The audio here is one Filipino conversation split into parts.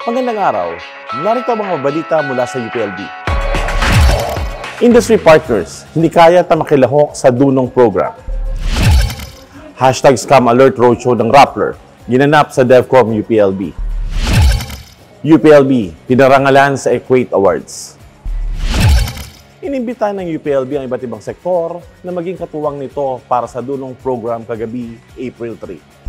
Magandang araw, narito ang mga balita mula sa UPLB. Industry partners, hindi kaya na makilahok sa dunong program. Hashtag Scam Alert Roadshow ng Rappler, ginanap sa DevCom UPLB. UPLB, pinarangalan sa Equate Awards. Inimbita ng UPLB ang iba't ibang sektor na maging katuwang nito para sa dunong program kagabi, April 3.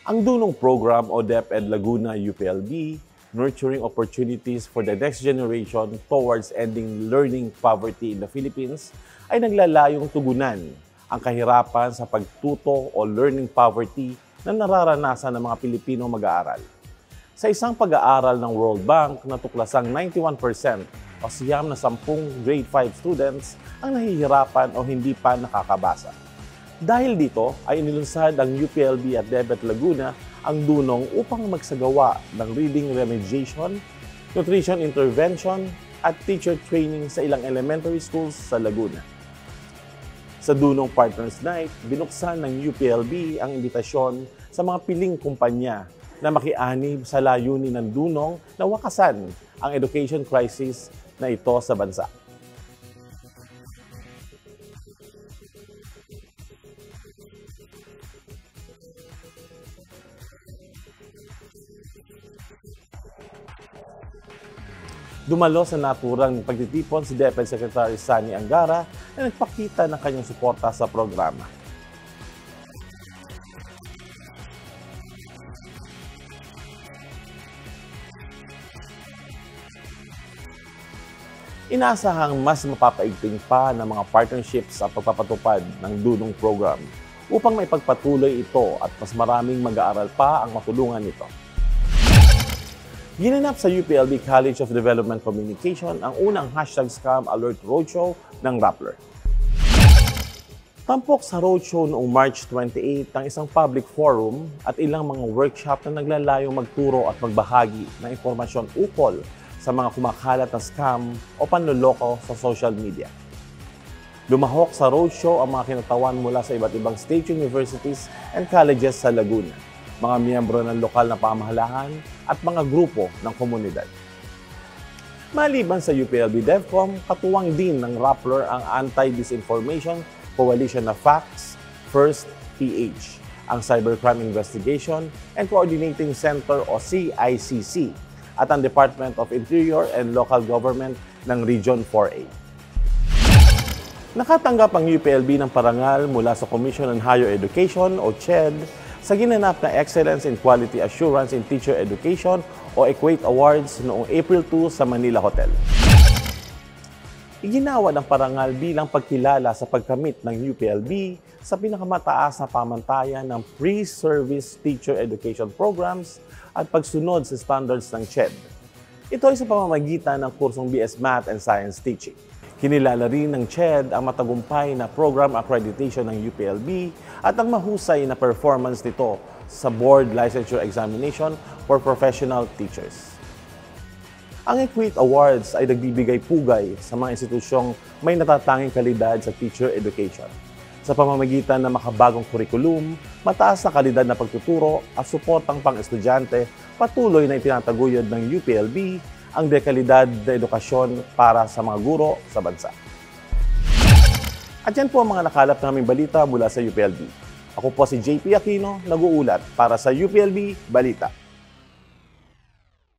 Ang dunong program o DepEd Laguna UPLB, Nurturing Opportunities for the Next Generation Towards Ending Learning Poverty in the Philippines, ay naglalayong tugunan ang kahirapan sa pagtuto o learning poverty na nararanasan ng mga Pilipino mag-aaral. Sa isang pag-aaral ng World Bank, natuklasang 91% o siyam na 10 grade 5 students ang nahihirapan o hindi pa nakakabasa. Dahil dito ay inilunsad ang UPLB at DepEd Laguna ang dunong upang magsagawa ng reading remediation, nutrition intervention at teacher training sa ilang elementary schools sa Laguna. Sa dunong Partners Night, binuksan ng UPLB ang imbitasyon sa mga piling kumpanya na makianib sa layunin ng dunong na wakasan ang education crisis na ito sa bansa. Dumalo sa naturang pagtitipon si DepEd Secretary Sani Angara na nagpakita ng kanyang suporta sa programa. Inaasahang mas mapapaigting pa ng mga partnerships sa pagpapatupad ng dunong program upang maipagpatuloy ito at mas maraming mag-aaral pa ang matulungan nito. Ginanap sa UPLB College of Development Communication ang unang Hashtag Scam Alert Roadshow ng Rappler. Tampok sa roadshow noong March 28 ang isang public forum at ilang mga workshop na naglalayong magturo at magbahagi ng impormasyon ukol sa mga kumakalat na scam o panloloko sa social media. Lumahok sa roadshow ang mga kinatawan mula sa iba't ibang state universities and colleges sa Laguna, mga miyembro ng lokal na pamahalaan at mga grupo ng komunidad. Maliban sa UPLB DevCom, katuwang din ng Rappler ang Anti-Disinformation Coalition na FACTS, First PH, ang Cybercrime Investigation and Coordinating Center o CICC at ang Department of Interior and Local Government ng Region 4A. Nakatanggap ang UPLB ng parangal mula sa Commission on Higher Education o CHED sa ginanap na Excellence in Quality Assurance in Teacher Education o Equate Awards noong April 2 sa Manila Hotel. Iginawa ng parangal bilang pagkilala sa pagkamit ng UPLB sa pinakamataas na pamantayan ng pre-service teacher education programs at pagsunod sa standards ng CHED. Ito ay sa pamamagitan ng kursong BS Math and Science Teaching. Kinilala rin ng CHED ang matagumpay na program accreditation ng UPLB at ang mahusay na performance nito sa Board Licensure Examination for Professional Teachers. Ang Equate Awards ay nagbibigay pugay sa mga institusyong may natatanging kalidad sa teacher education. Sa pamamagitan ng makabagong kurikulum, mataas na kalidad na pagtuturo at suportang pang-estudyante, patuloy na itinataguyod ng UPLB ang dekalidad na edukasyon para sa mga guro sa bansa. At yan po ang mga nakalap naming balita mula sa UPLB. Ako po si JP Aquino, nag-uulat para sa UPLB Balita.